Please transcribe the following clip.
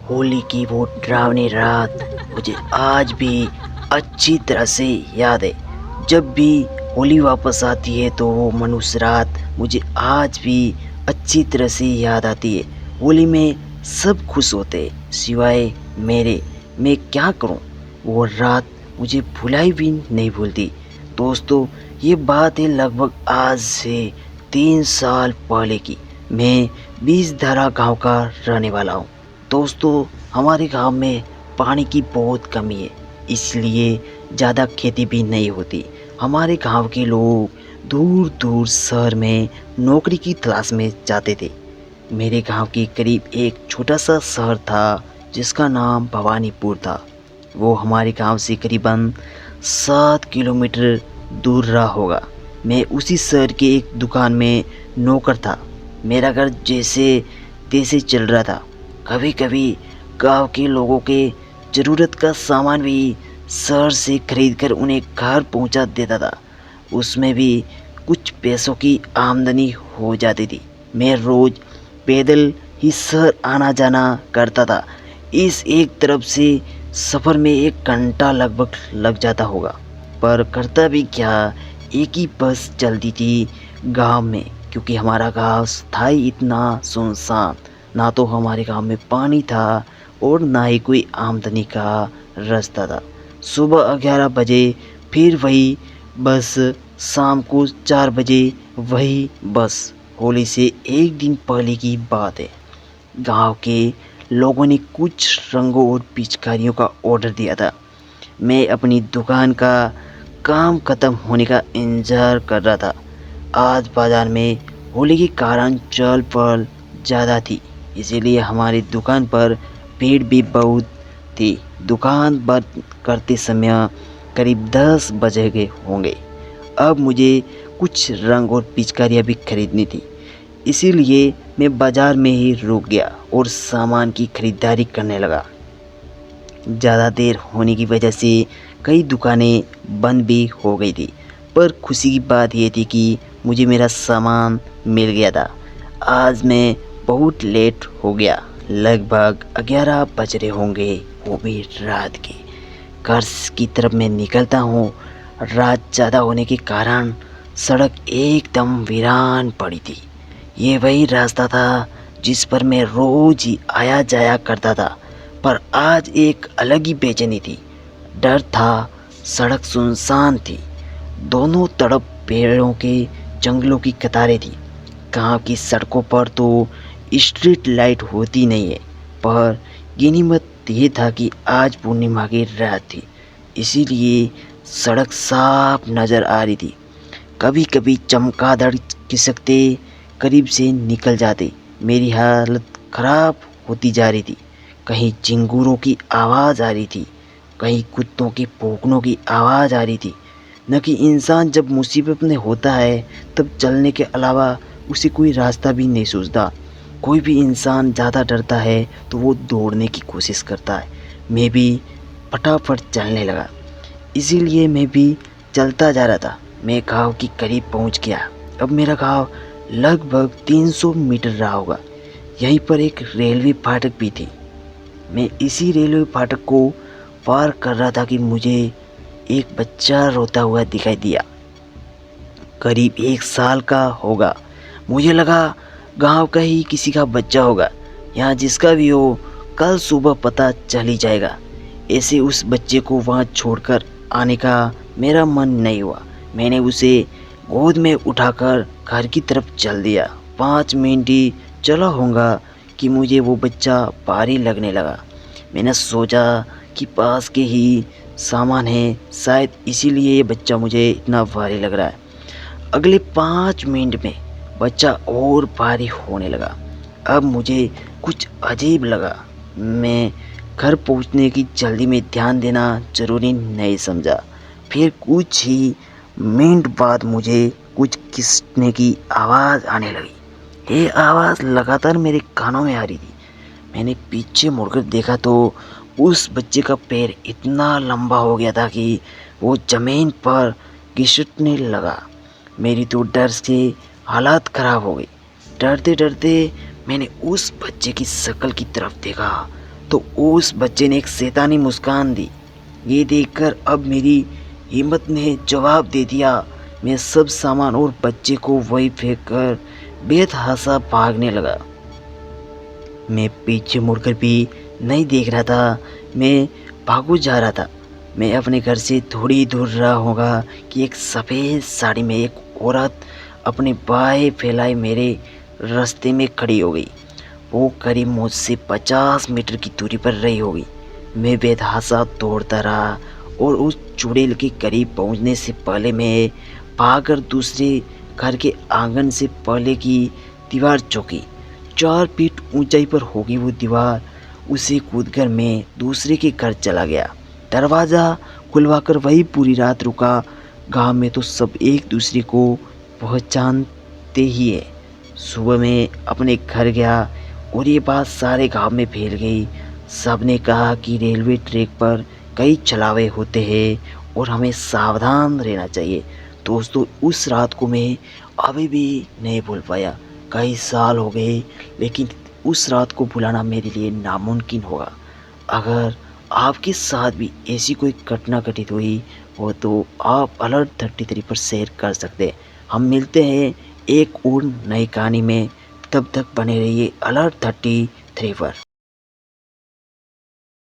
होली की वो डरावनी रात मुझे आज भी अच्छी तरह से याद है। जब भी होली वापस आती है तो वो मनुष्य रात मुझे आज भी अच्छी तरह से याद आती है। होली में सब खुश होते हैं सिवाय मेरे। मैं क्या करूं, वो रात मुझे भुलाई भी नहीं भूलती। दोस्तों, ये बात है लगभग आज से 3 साल पहले की। मैं बीजधारा गांव का रहने वाला हूं। दोस्तों, हमारे गांव में पानी की बहुत कमी है, इसलिए ज़्यादा खेती भी नहीं होती। हमारे गांव के लोग दूर दूर शहर में नौकरी की तलाश में जाते थे। मेरे गांव के करीब एक छोटा सा शहर था जिसका नाम भवानीपुर था। वो हमारे गांव से करीबन 7 किलोमीटर दूर रहा होगा। मैं उसी शहर के एक दुकान में नौकर था। मेरा घर जैसे तैसे चल रहा था। कभी कभी गांव के लोगों के ज़रूरत का सामान भी शहर से खरीदकर उन्हें घर पहुंचा देता था। उसमें भी कुछ पैसों की आमदनी हो जाती थी। मैं रोज़ पैदल ही शहर आना जाना करता था। इस एक तरफ से सफ़र में 1 घंटा लगभग लग जाता होगा, पर करता भी क्या, एक ही बस चलती थी गांव में, क्योंकि हमारा गांव था ही इतना सुनसान। ना तो हमारे गांव में पानी था और ना ही कोई आमदनी का रास्ता था। सुबह 11 बजे फिर वही बस, शाम को 4 बजे वही बस। होली से एक दिन पहले की बात है। गांव के लोगों ने कुछ रंगों और पिचकारियों का ऑर्डर दिया था। मैं अपनी दुकान का काम खत्म होने का इंतज़ार कर रहा था। आज बाज़ार में होली के कारण चहल पहल ज़्यादा थी, इसीलिए हमारी दुकान पर भीड़ भी बहुत थी। दुकान बंद करते समय करीब 10 बजे गए होंगे। अब मुझे कुछ रंग और पिचकारियाँ भी खरीदनी थी, इसीलिए मैं बाज़ार में ही रुक गया और सामान की खरीदारी करने लगा। ज़्यादा देर होने की वजह से कई दुकानें बंद भी हो गई थी, पर खुशी की बात यह थी कि मुझे मेरा सामान मिल गया था। आज मैं बहुत लेट हो गया, लगभग 11 बज रहे होंगे, वो भी रात के। घर की तरफ मैं निकलता हूँ। रात ज़्यादा होने के कारण सड़क एकदम वीरान पड़ी थी। ये वही रास्ता था जिस पर मैं रोज़ ही आया जाया करता था, पर आज एक अलग ही बेचैनी थी, डर था। सड़क सुनसान थी, दोनों तरफ पेड़ों के जंगलों की कतारें थी। गांव की सड़कों पर तो स्ट्रीट लाइट होती नहीं है, पर गनीमत ये था कि आज पूर्णिमा की रात थी, इसीलिए सड़क साफ नज़र आ रही थी। कभी कभी चमगादड़ खिसकते करीब से निकल जाते। मेरी हालत ख़राब होती जा रही थी। कहीं चिंगूरों की आवाज़ आ रही थी, कहीं कुत्तों के भौंकनों की आवाज़ आ रही थी। न कि इंसान जब मुसीबत में होता है तब चलने के अलावा उसे कोई रास्ता भी नहीं सूझता। कोई भी इंसान ज़्यादा डरता है तो वो दौड़ने की कोशिश करता है। मैं भी फटाफट चलने लगा, इसीलिए मैं भी चलता जा रहा था। मैं गांव के करीब पहुंच गया। अब मेरा गांव लगभग 300 मीटर रहा होगा। यहीं पर एक रेलवे फाटक भी थी। मैं इसी रेलवे फाटक को पार कर रहा था कि मुझे एक बच्चा रोता हुआ दिखाई दिया। करीब 1 साल का होगा। मुझे लगा गांव का ही किसी का बच्चा होगा। यहाँ जिसका भी हो, कल सुबह पता चल ही जाएगा। ऐसे उस बच्चे को वहाँ छोड़कर आने का मेरा मन नहीं हुआ। मैंने उसे गोद में उठाकर घर की तरफ चल दिया। 5 मिनट ही चला होगा कि मुझे वो बच्चा भारी लगने लगा। मैंने सोचा कि पास के ही सामान है, शायद इसीलिए ये बच्चा मुझे इतना भारी लग रहा है। अगले 5 मिनट में बच्चा और भारी होने लगा। अब मुझे कुछ अजीब लगा। मैं घर पहुंचने की जल्दी में ध्यान देना ज़रूरी नहीं समझा। फिर कुछ ही मिनट बाद मुझे कुछ खिसकने की आवाज़ आने लगी। ये आवाज़ लगातार मेरे कानों में आ रही थी। मैंने पीछे मुड़कर देखा तो उस बच्चे का पैर इतना लंबा हो गया था कि वो ज़मीन पर घिसटने लगा। मेरी तो डर से हालात ख़राब हो गई। डरते डरते मैंने उस बच्चे की शक्ल की तरफ देखा तो उस बच्चे ने एक शैतानी मुस्कान दी। ये देखकर अब मेरी हिम्मत ने जवाब दे दिया। मैं सब सामान और बच्चे को वहीं फेंक कर बेतहाशा भागने लगा। मैं पीछे मुड़कर भी नहीं देख रहा था, मैं भागू जा रहा था। मैं अपने घर से थोड़ी दूर रहा होगा कि एक सफ़ेद साड़ी में एक औरत अपने बाएं फैलाए मेरे रास्ते में खड़ी हो गई। वो करीब मुझसे 50 मीटर की दूरी पर रही होगी। मैं बेतहाशा दौड़ता रहा और उस चुड़ैल के करीब पहुंचने से पहले मैं भागकर दूसरे घर के आंगन से पहले की दीवार चौंकी। 4 फीट ऊंचाई पर होगी वो दीवार। उसे कूदकर मैं दूसरे के घर चला गया। दरवाज़ा खुलवाकर वही पूरी रात रुका। गांव में तो सब एक दूसरे को पहचानते ही है। सुबह मैं अपने घर गया और ये बात सारे गांव में फैल गई। सबने कहा कि रेलवे ट्रैक पर कई छलावे होते हैं और हमें सावधान रहना चाहिए। दोस्तों, उस रात को मैं अभी भी नहीं भूल पाया। कई साल हो गए, लेकिन उस रात को भुलाना मेरे लिए नामुमकिन होगा। अगर आपके साथ भी ऐसी कोई घटना घटित हुई हो तो आप अलर्ट 33 पर शेयर कर सकते हैं। हम मिलते हैं एक और नई कहानी में। तब तक बने रहिए अलर्ट 33 पर।